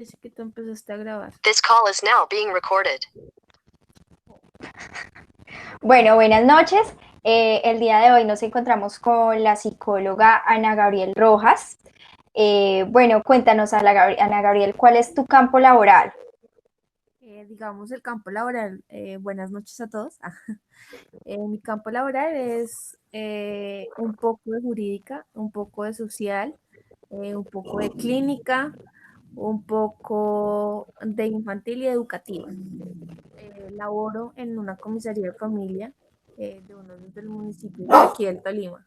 Dice que tú empezaste a grabar. This call is now being recorded. Bueno, buenas noches. El día de hoy nos encontramos con la psicóloga Ana Gabriel Rojas. Bueno, cuéntanos, Ana Gabriel, ¿cuál es tu campo laboral? Digamos, el campo laboral, buenas noches a todos. Mi campo laboral es un poco de jurídica, un poco de social, un poco de clínica, un poco de infantil y educativa. Laboro en una comisaría de familia de uno de los municipios de aquí del Tolima.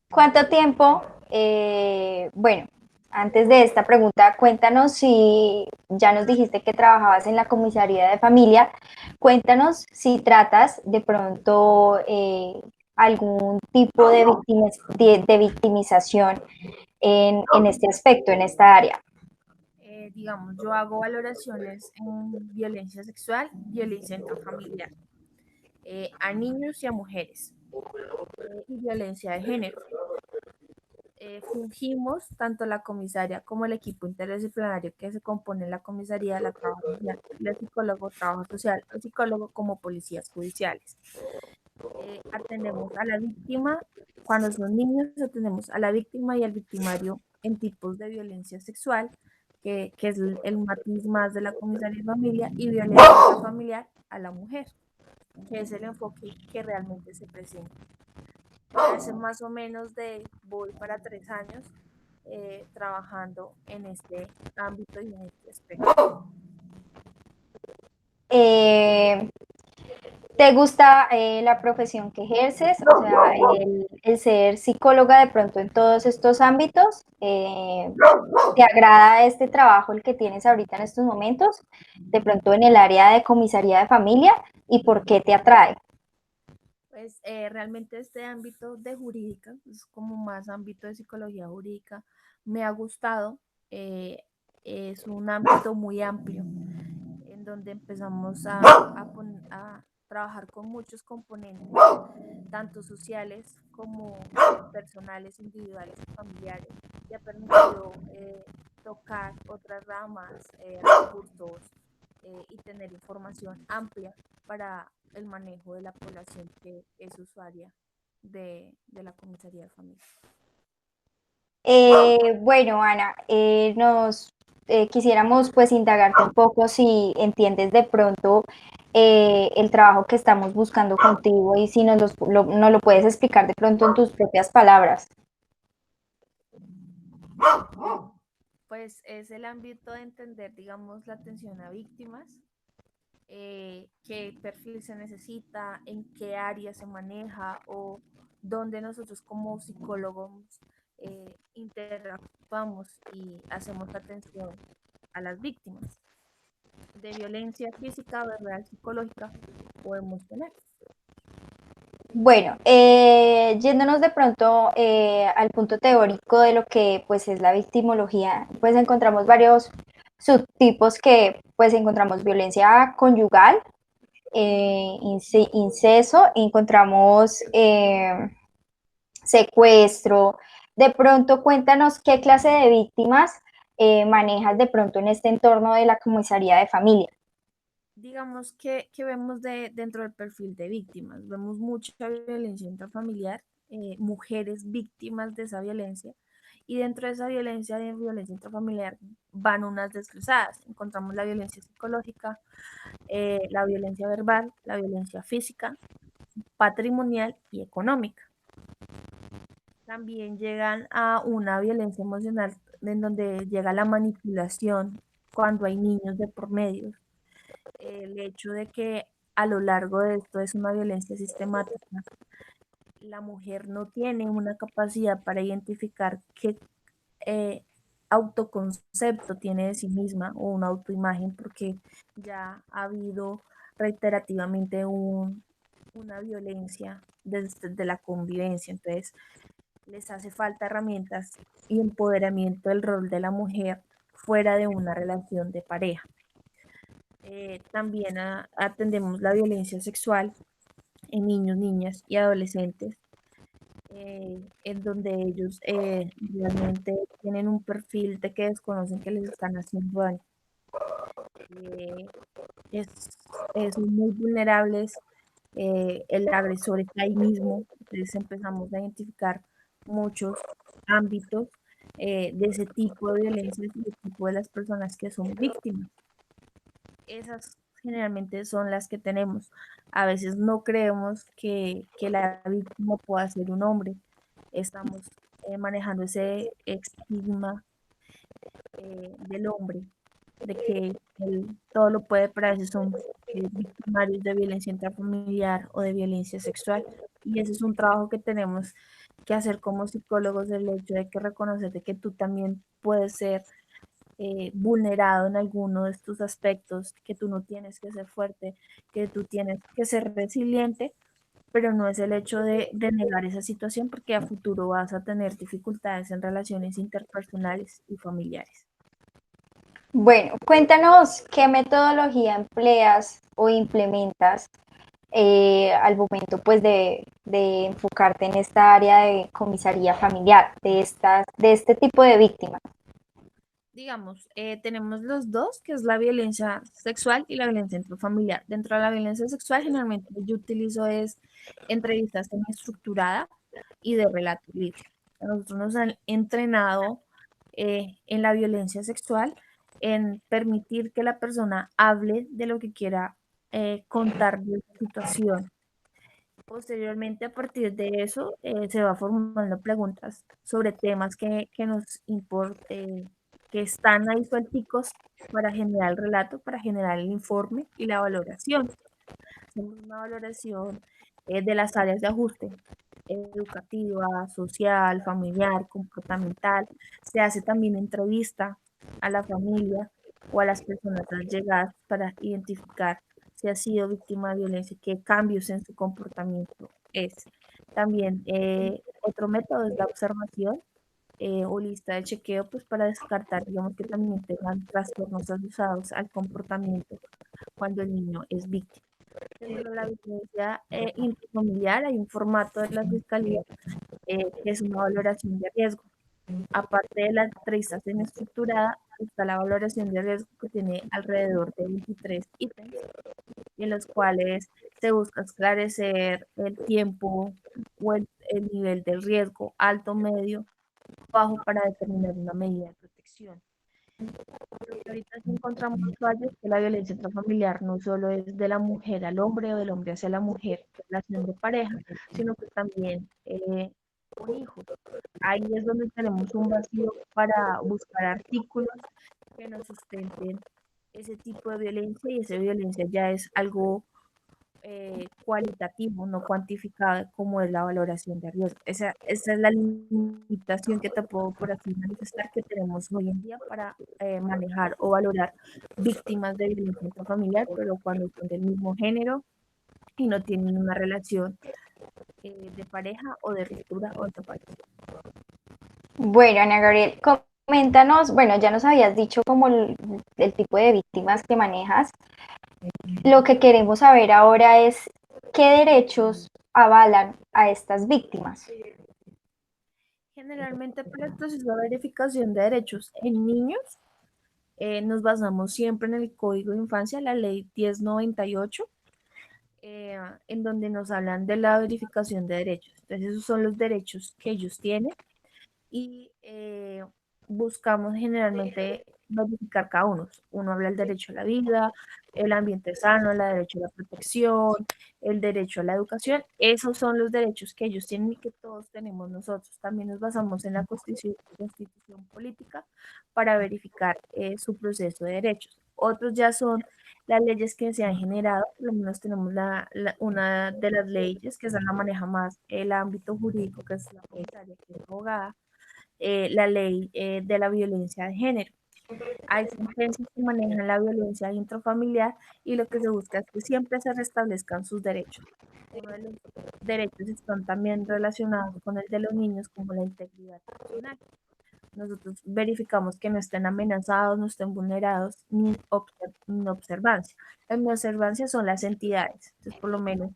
¿Cuánto tiempo? Bueno, antes de esta pregunta, cuéntanos si ya nos dijiste que trabajabas en la comisaría de familia, cuéntanos si tratas de pronto algún tipo de victimización en este aspecto, en esta área. Digamos, yo hago valoraciones en violencia sexual, violencia intrafamiliar, a niños y a mujeres, y violencia de género. Fungimos tanto la comisaria como el equipo interdisciplinario que se compone en la comisaría, la trabajo social, el psicólogo, trabajo social, el psicólogo como policías judiciales. Atendemos a la víctima, cuando son niños, atendemos a la víctima y al victimario en tipos de violencia sexual, que es el matiz más de la comisaría de familia, y violencia familiar a la mujer, que es el enfoque que realmente se presenta. Hace más o menos voy para 3 años trabajando en este ámbito y en este aspecto. ¿Te gusta la profesión que ejerces? O sea, el ser psicóloga de pronto en todos estos ámbitos. ¿Te agrada este trabajo, el que tienes ahorita en estos momentos? De pronto en el área de comisaría de familia. ¿Y por qué te atrae? Pues realmente este ámbito de jurídica, es como más ámbito de psicología jurídica, me ha gustado. Es un ámbito muy amplio en donde empezamos a trabajar con muchos componentes, tanto sociales como personales, individuales y familiares, y ha permitido tocar otras ramas, recursos y tener información amplia para el manejo de la población que es usuaria de la comisaría de familia. Bueno, Ana, quisiéramos pues indagarte un poco si entiendes de pronto el trabajo que estamos buscando contigo y si nos lo puedes explicar de pronto en tus propias palabras. Pues es el ámbito de entender, digamos, la atención a víctimas, qué perfil se necesita, en qué área se maneja o dónde nosotros como psicólogos interactuamos y hacemos atención a las víctimas de violencia física, verbal, psicológica o emocional. Bueno, yéndonos de pronto al punto teórico de lo que pues es la victimología, pues encontramos varios subtipos que pues encontramos violencia conyugal, inceso, encontramos secuestro. De pronto cuéntanos qué clase de víctimas manejas de pronto en este entorno de la comisaría de familia. Digamos que vemos dentro del perfil de víctimas, vemos mucha violencia intrafamiliar, mujeres víctimas de esa violencia, y dentro de esa violencia de violencia intrafamiliar van unas desglosadas. Encontramos la violencia psicológica, la violencia verbal, la violencia física, patrimonial y económica. También llegan a una violencia emocional en donde llega la manipulación cuando hay niños de por medio. El hecho de que a lo largo de esto es una violencia sistemática, la mujer no tiene una capacidad para identificar qué autoconcepto tiene de sí misma o una autoimagen, porque ya ha habido reiterativamente una violencia desde la convivencia. Entonces les hace falta herramientas y empoderamiento del rol de la mujer fuera de una relación de pareja. También atendemos la violencia sexual en niños, niñas y adolescentes, en donde ellos realmente tienen un perfil de que desconocen que les están haciendo daño. Eh, es, son muy vulnerables, el agresor está ahí mismo, entonces empezamos a identificar muchos ámbitos de ese tipo de violencia y el tipo de las personas que son víctimas. Esas generalmente son las que tenemos. A veces no creemos que la víctima pueda ser un hombre. Estamos manejando ese estigma del hombre, de que él todo lo puede, pero a veces son victimarios de violencia intrafamiliar o de violencia sexual. Y ese es un trabajo que tenemos que hacer como psicólogos, el hecho de que reconocer de que tú también puedes ser vulnerado en alguno de estos aspectos, que tú no tienes que ser fuerte, que tú tienes que ser resiliente, pero no es el hecho de negar esa situación porque a futuro vas a tener dificultades en relaciones interpersonales y familiares. Bueno, cuéntanos qué metodología empleas o implementas al momento pues de enfocarte en esta área de comisaría familiar, de este tipo de víctimas. Digamos, tenemos los dos, que es la violencia sexual y la violencia intrafamiliar. Dentro de la violencia sexual, generalmente yo utilizo es entrevistas estructurada y de relato libre. Nosotros nos han entrenado en la violencia sexual, en permitir que la persona hable de lo que quiera contar de su situación. Posteriormente, a partir de eso, se va formando preguntas sobre temas que nos importen, que están ahí suelticos para generar el relato, para generar el informe y la valoración. Hacemos una valoración de las áreas de ajuste, educativa, social, familiar, comportamental. Se hace también entrevista a la familia o a las personas allegadas para identificar si ha sido víctima de violencia, qué cambios en su comportamiento es. También otro método es la observación o lista de chequeo, pues para descartar, digamos, que también tengan trastornos asociados al comportamiento cuando el niño es víctima. Dentro de la violencia intrafamiliar hay un formato de la fiscalía que es una valoración de riesgo. Aparte de la entrevistación estructurada, está la valoración de riesgo que tiene alrededor de 23 ítems, en los cuales se busca esclarecer el tiempo o el nivel del riesgo alto, medio, bajo para determinar una medida de protección. Lo que ahorita sí encontramos usuarios es que la violencia intrafamiliar no solo es de la mujer al hombre o del hombre hacia la mujer, relación de pareja, sino que también con hijos. Ahí es donde tenemos un vacío para buscar artículos que nos sustenten ese tipo de violencia y esa violencia ya es algo cualitativo, no cuantificado como es la valoración de riesgo. Esa es la limitación que te puedo por así manifestar que tenemos hoy en día para manejar o valorar víctimas de violencia intrafamiliar, pero cuando son del mismo género y no tienen una relación de pareja o de ruptura o desaparición. Bueno, Ana Gabriel, coméntanos, bueno, ya nos habías dicho como el tipo de víctimas que manejas. Lo que queremos saber ahora es qué derechos avalan a estas víctimas. Generalmente para el proceso de verificación de derechos en niños, nos basamos siempre en el Código de Infancia, la Ley 1098, en donde nos hablan de la verificación de derechos. Entonces, esos son los derechos que ellos tienen y buscamos generalmente verificar cada uno. Uno habla del derecho a la vida, el ambiente sano, el derecho a la protección, el derecho a la educación. Esos son los derechos que ellos tienen y que todos tenemos nosotros. También nos basamos en la constitución política para verificar su proceso de derechos. Otros ya son las leyes que se han generado, por lo menos tenemos una de las leyes que esa la maneja más el ámbito jurídico, que es la comisaria, que es abogada, la ley de la violencia de género. Hay sentencias que manejan la violencia intrafamiliar y lo que se busca es que siempre se restablezcan sus derechos. Uno de los derechos están también relacionados con el de los niños, como la integridad personal. Nosotros verificamos que no estén amenazados, no estén vulnerados, ni observancia. En mi observancia son las entidades. Entonces, por lo menos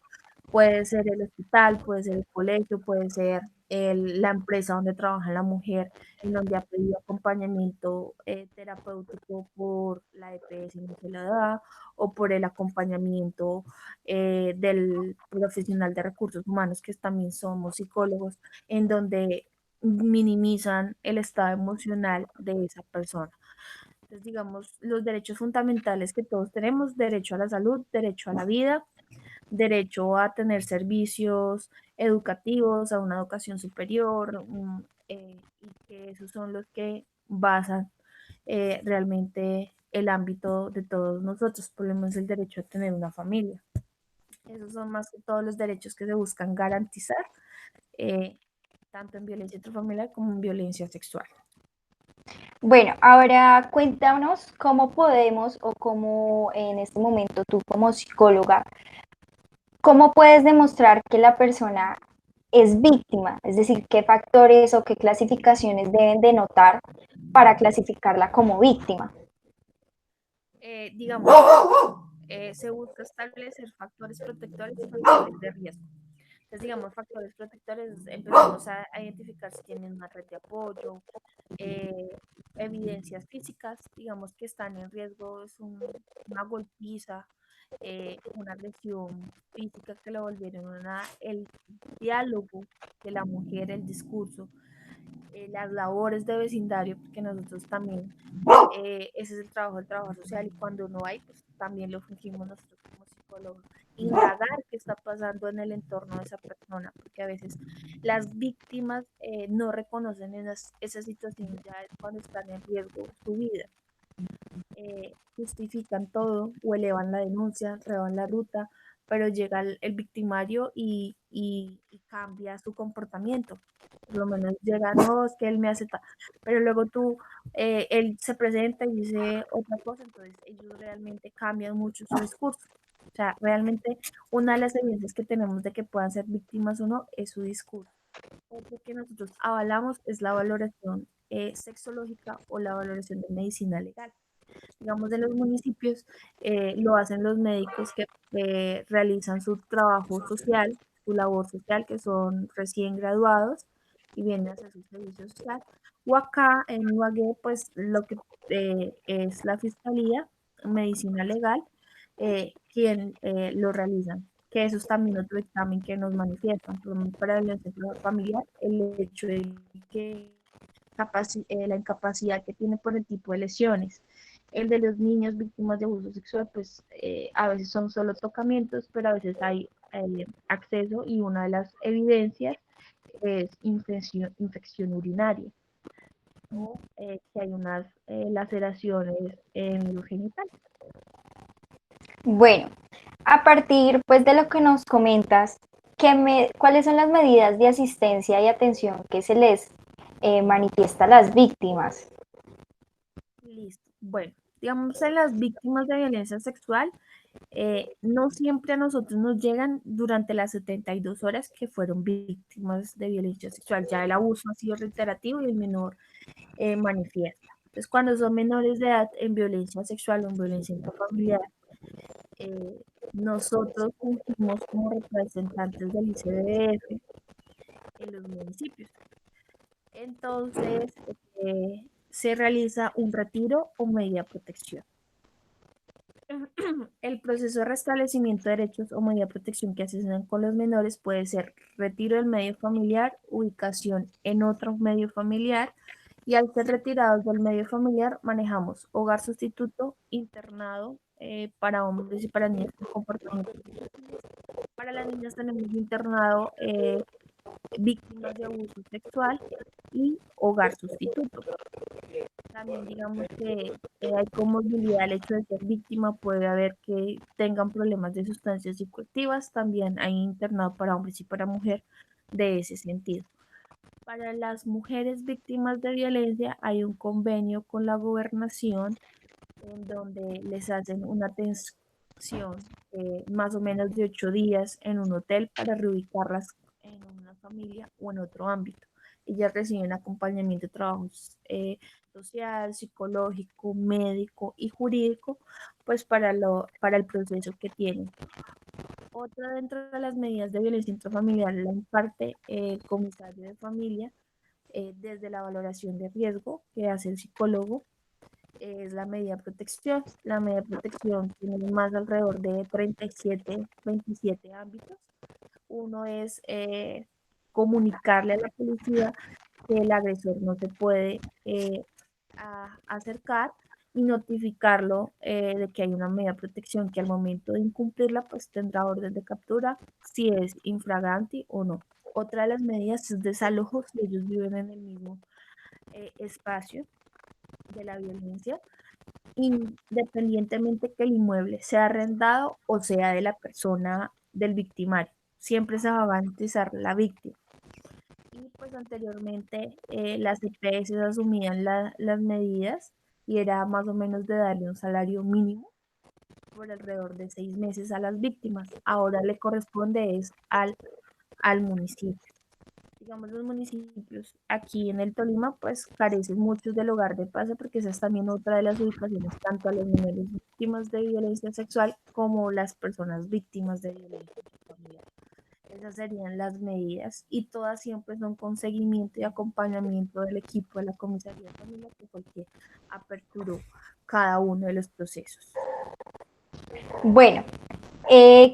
Puede ser el hospital, puede ser el colegio, puede ser la empresa donde trabaja la mujer, en donde ha pedido acompañamiento terapéutico por la EPS y no se la da, o por el acompañamiento del profesional de recursos humanos, que también somos psicólogos, en donde minimizan el estado emocional de esa persona. Entonces, digamos, los derechos fundamentales que todos tenemos: derecho a la salud, derecho a la vida, derecho a tener servicios educativos, a una educación superior, y que esos son los que basan realmente el ámbito de todos nosotros, por lo menos el derecho a tener una familia. Esos son más que todos los derechos que se buscan garantizar, eh, tanto en violencia intrafamiliar como en violencia sexual. Bueno, ahora cuéntanos cómo podemos o cómo en este momento tú como psicóloga, cómo puedes demostrar que la persona es víctima, es decir, qué factores o qué clasificaciones deben de notar para clasificarla como víctima. Digamos, se busca establecer factores protectores y factores de riesgo. Entonces, digamos, factores protectores, empezamos a identificar si tienen una red de apoyo, eh, evidencias físicas, digamos, que están en riesgo, es una golpiza, una lesión física que lo volvieron el diálogo de la mujer, el discurso, las labores de vecindario, porque nosotros también, ese es el trabajo social, y cuando no hay, pues también lo fungimos nosotros como psicólogos, indagar qué está pasando en el entorno de esa persona, porque a veces las víctimas no reconocen esas situaciones ya cuando están en riesgo su vida. Justifican todo o elevan la denuncia, reban la ruta, pero llega el victimario y cambia su comportamiento. Por lo menos llega, no, es que él me hace tal, pero luego él se presenta y dice otra cosa, entonces ellos realmente cambian mucho su discurso. O sea, realmente una de las evidencias que tenemos de que puedan ser víctimas o no es su discurso. Otro que nosotros avalamos es la valoración sexológica o la valoración de medicina legal. Digamos, de los municipios, lo hacen los médicos que realizan su trabajo social, su labor social, que son recién graduados y vienen a hacer su servicio social. O acá en Ibagué, pues lo que es la Fiscalía, Medicina Legal, quien lo realizan, que eso es también otro examen que nos manifiestan, por lo menos para el centro familiar, el hecho de que la incapacidad que tiene por el tipo de lesiones. El de los niños víctimas de abuso sexual, pues a veces son solo tocamientos, pero a veces hay acceso, y una de las evidencias es infección urinaria, o que hay unas laceraciones en los genitales. Bueno, a partir pues de lo que nos comentas, ¿cuáles son las medidas de asistencia y atención que se les manifiesta a las víctimas? Listo. Bueno, digamos, en las víctimas de violencia sexual, no siempre a nosotros nos llegan durante las 72 horas que fueron víctimas de violencia sexual. Ya el abuso ha sido reiterativo y el menor manifiesta. Entonces, cuando son menores de edad en violencia sexual o en violencia intrafamiliar, eh, nosotros fungimos como representantes del ICBF en los municipios. Entonces, se realiza un retiro o medida de protección. El proceso de restablecimiento de derechos o medida de protección que hacen con los menores puede ser retiro del medio familiar, ubicación en otro medio familiar, y al ser retirados del medio familiar manejamos hogar sustituto, internado para hombres y para niñas con comportamientos difíciles. Para las niñas tenemos internado víctimas de abuso sexual y hogar sustituto. También digamos que hay comorbilidad al hecho de ser víctima, puede haber que tengan problemas de sustancias psicoactivas, también hay internado para hombres y para mujeres de ese sentido. Para las mujeres víctimas de violencia hay un convenio con la gobernación en donde les hacen una atención más o menos de 8 días en un hotel para reubicarlas en una familia o en otro ámbito. Ellas reciben acompañamiento de trabajo social, psicológico, médico y jurídico, pues para el proceso que tienen. Otra dentro de las medidas de violencia intrafamiliar la imparte el comisario de familia desde la valoración de riesgo que hace el psicólogo. Es la medida de protección. La medida de protección tiene más alrededor de 37, 27 ámbitos. Uno es comunicarle a la policía que el agresor no se puede acercar y notificarlo de que hay una medida de protección que al momento de incumplirla pues tendrá orden de captura si es infragante o no. Otra de las medidas es desalojo si ellos viven en el mismo espacio de la violencia, independientemente que el inmueble sea arrendado o sea de la persona del victimario. Siempre se va a garantizar la víctima. Y pues anteriormente las EPS asumían las medidas y era más o menos de darle un salario mínimo por alrededor de 6 meses a las víctimas. Ahora le corresponde es al municipio. Digamos, los municipios aquí en el Tolima pues carecen muchos del hogar de paz porque esa es también otra de las ubicaciones tanto a las mujeres víctimas de violencia sexual como las personas víctimas de violencia familiar. Esas serían las medidas y todas siempre son con seguimiento y acompañamiento del equipo de la comisaría de familia que fue el que aperturó cada uno de los procesos. Bueno,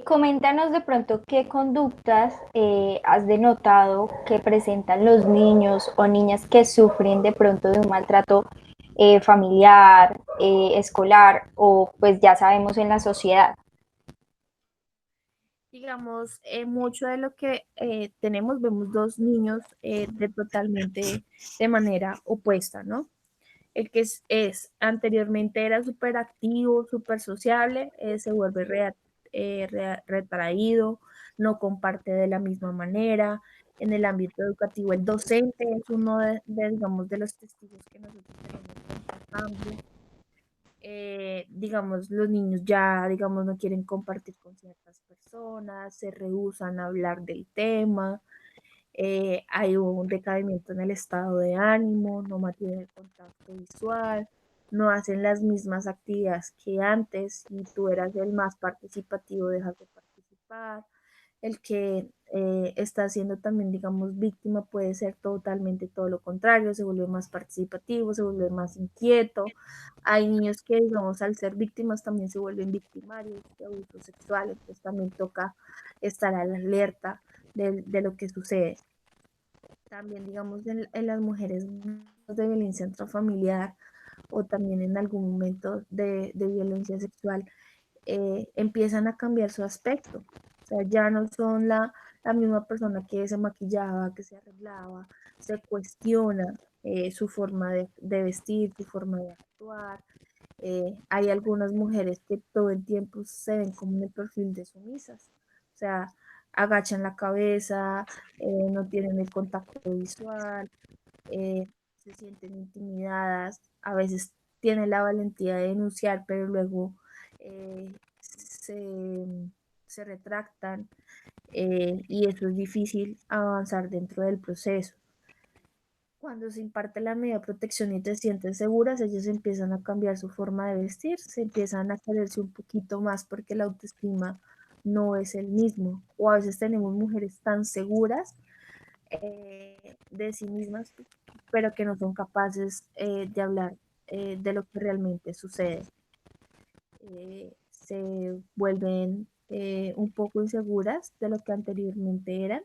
coméntanos de pronto qué conductas has denotado que presentan los niños o niñas que sufren de pronto de un maltrato familiar, escolar o pues ya sabemos en la sociedad. Digamos, mucho de lo que tenemos, vemos dos niños de totalmente de manera opuesta, ¿no? El que anteriormente era súper activo, súper sociable, se vuelve retraído, no comparte de la misma manera. En el ámbito educativo, el docente es uno digamos, de los testigos que nosotros tenemos de este cambio. Digamos, los niños ya, digamos, no quieren compartir con ciertas personas, se rehúsan a hablar del tema, hay un decaimiento en el estado de ánimo, no mantienen el contacto visual, no hacen las mismas actividades que antes, y tú eras el más participativo, dejas de participar. El que está siendo también, digamos, víctima puede ser totalmente todo lo contrario, se vuelve más participativo, se vuelve más inquieto. Hay niños que, digamos, al ser víctimas también se vuelven victimarios de abuso sexual, entonces también toca estar a la alerta de lo que sucede. También, digamos, en las mujeres de violencia intrafamiliar o también en algún momento de violencia sexual, empiezan a cambiar su aspecto. O sea, ya no son la misma persona que se maquillaba, que se arreglaba, se cuestiona su forma de vestir, su forma de actuar. Hay algunas mujeres que todo el tiempo se ven como en el perfil de sumisas. O sea, agachan la cabeza, no tienen el contacto visual, se sienten intimidadas, a veces tienen la valentía de denunciar, pero luego se retractan y eso es difícil avanzar dentro del proceso. Cuando se imparte la medida de protección y te sientes seguras, ellos empiezan a cambiar su forma de vestir, se empiezan a quererse un poquito más porque la autoestima no es el mismo. O a veces tenemos mujeres tan seguras de sí mismas, pero que no son capaces de hablar de lo que realmente sucede. Se vuelven un poco inseguras de lo que anteriormente eran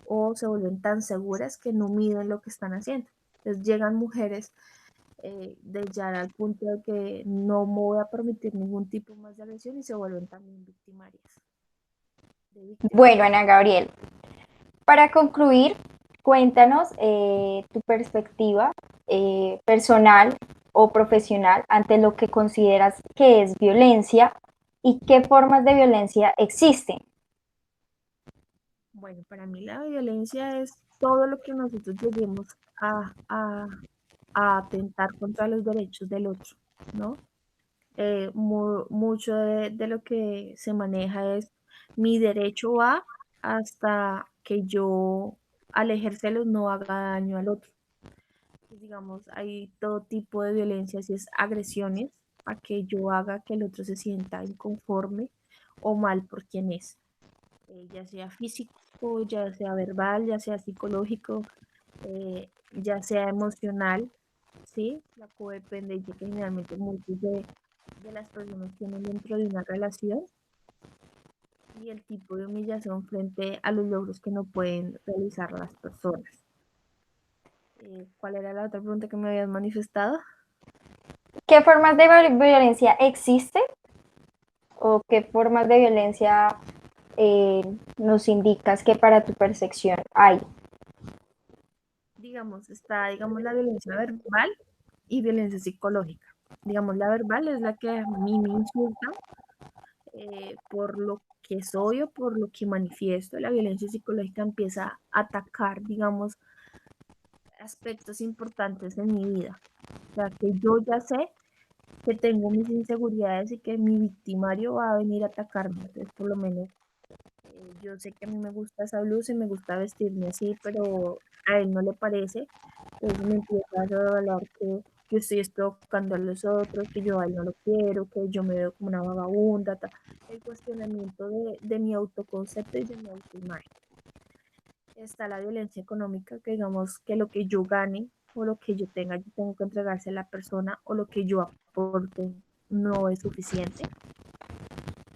o se vuelven tan seguras que no miden lo que están haciendo. Entonces llegan mujeres de ya al punto de que no me voy a permitir ningún tipo más de agresión y se vuelven también victimarias. Bueno, Ana Gabriel, para concluir, cuéntanos tu perspectiva personal o profesional ante lo que consideras que es violencia y qué formas de violencia existen. Bueno, para mí la violencia es todo lo que nosotros lleguemos a atentar contra los derechos del otro, ¿no? Mucho de lo que se maneja es mi derecho a hasta que yo al ejercerlo no haga daño al otro. Pues, digamos, hay todo tipo de violencia, si es agresiones, a que yo haga que el otro se sienta inconforme o mal por quien es. ya sea físico, ya sea verbal, ya sea psicológico, ya sea emocional, ¿sí? La codependencia que generalmente muchos de las personas tienen dentro de una relación y el tipo de humillación frente a los logros que no pueden realizar las personas. ¿Cuál era la otra pregunta que me habías manifestado? ¿Qué formas de violencia existe o qué formas de violencia nos indicas que para tu percepción hay? Digamos, está, digamos, la violencia verbal y violencia psicológica. Digamos, la verbal es la que a mí me insulta por lo que soy o por lo que manifiesto. La violencia psicológica empieza a atacar, digamos, aspectos importantes en mi vida. O sea, que yo ya sé que tengo mis inseguridades y que mi victimario va a venir a atacarme. Entonces, por lo menos, yo sé que a mí me gusta esa blusa y me gusta vestirme así, pero a él no le parece. Entonces me empieza a revelar que yo estoy provocando a los otros, que yo a él no lo quiero, que yo me veo como una vagabunda. El cuestionamiento de mi autoconcepto y de mi autoimagen. Está la violencia económica, que digamos que lo que yo gane o lo que yo tenga, yo tengo que entregarse a la persona o lo que yo aporte no es suficiente.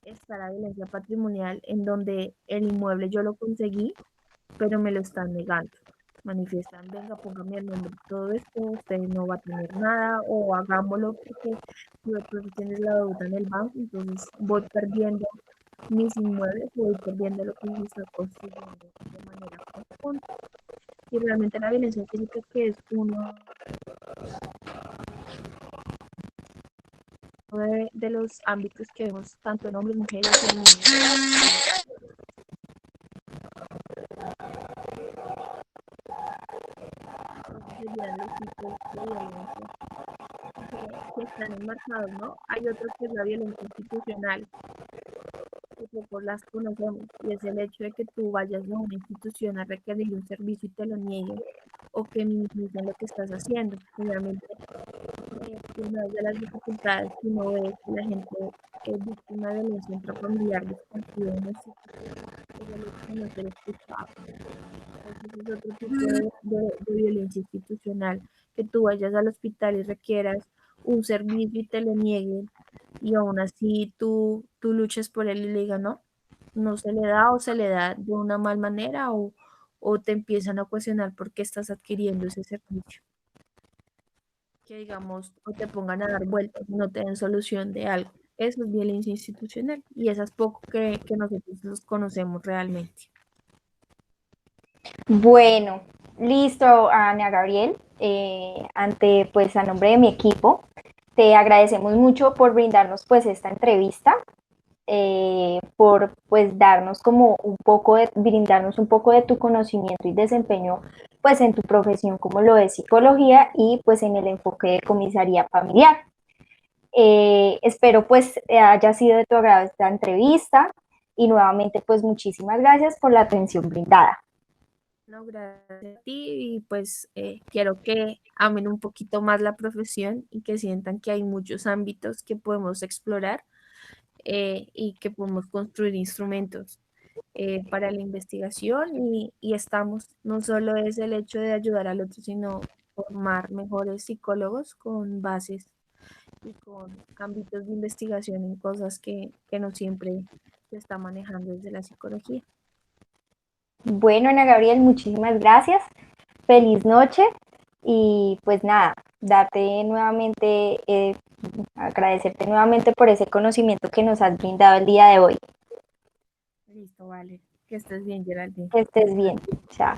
Está la violencia patrimonial, en donde el inmueble yo lo conseguí, pero me lo están negando. Manifiestan, venga, póngame el nombre de todo esto, usted no va a tener nada, o hagámoslo porque tú de pronto tienes la deuda en el banco, entonces voy perdiendo mis inmuebles, voy perdiendo lo que se está construyendo de manera conjunta. Y realmente la violencia física, que es uno de los ámbitos que vemos tanto en hombres, mujeres y en niños. Esos serían los tipos de violencia que están enmarcados, ¿no? Hay otro que es la violencia institucional, que pocos las conocemos, y es el hecho de que tú vayas a una institución a requerir un servicio y te lo nieguen, o que minimicen lo que estás haciendo. Generalmente, una de las dificultades que uno ve que la gente es víctima de violencia intrafamiliar desconocida en la institución es el hecho de no ser escuchado. Entonces es otro tipo de violencia institucional, que tú vayas al hospital y requieras un servicio y te lo nieguen, y aún así tú luches por él y le digan no, no se le da o se le da de una mal manera, o te empiezan a cuestionar por qué estás adquiriendo ese servicio. Que digamos, o te pongan a dar vueltas y no te den solución de algo. Eso es violencia institucional y eso es poco que nosotros los conocemos realmente. Bueno, listo, Ana Gabriel. Ante, pues, a nombre de mi equipo, te agradecemos mucho por brindarnos, pues, esta entrevista, por, pues, darnos como un poco brindarnos un poco de tu conocimiento y desempeño, pues, en tu profesión como lo es psicología y, pues, en el enfoque de comisaría familiar. Espero, pues, haya sido de tu agrado esta entrevista y nuevamente, pues, muchísimas gracias por la atención brindada. No, gracias a ti y pues quiero que amen un poquito más la profesión y que sientan que hay muchos ámbitos que podemos explorar, y que podemos construir instrumentos para la investigación, y estamos, no solo es el hecho de ayudar al otro, sino formar mejores psicólogos con bases y con ámbitos de investigación en cosas que no siempre se está manejando desde la psicología. Bueno, Ana Gabriel, muchísimas gracias. Feliz noche y pues nada, darte nuevamente, agradecerte nuevamente por ese conocimiento que nos has brindado el día de hoy. Listo, vale. Que estés bien, Geraldine. Que estés bien. Chao.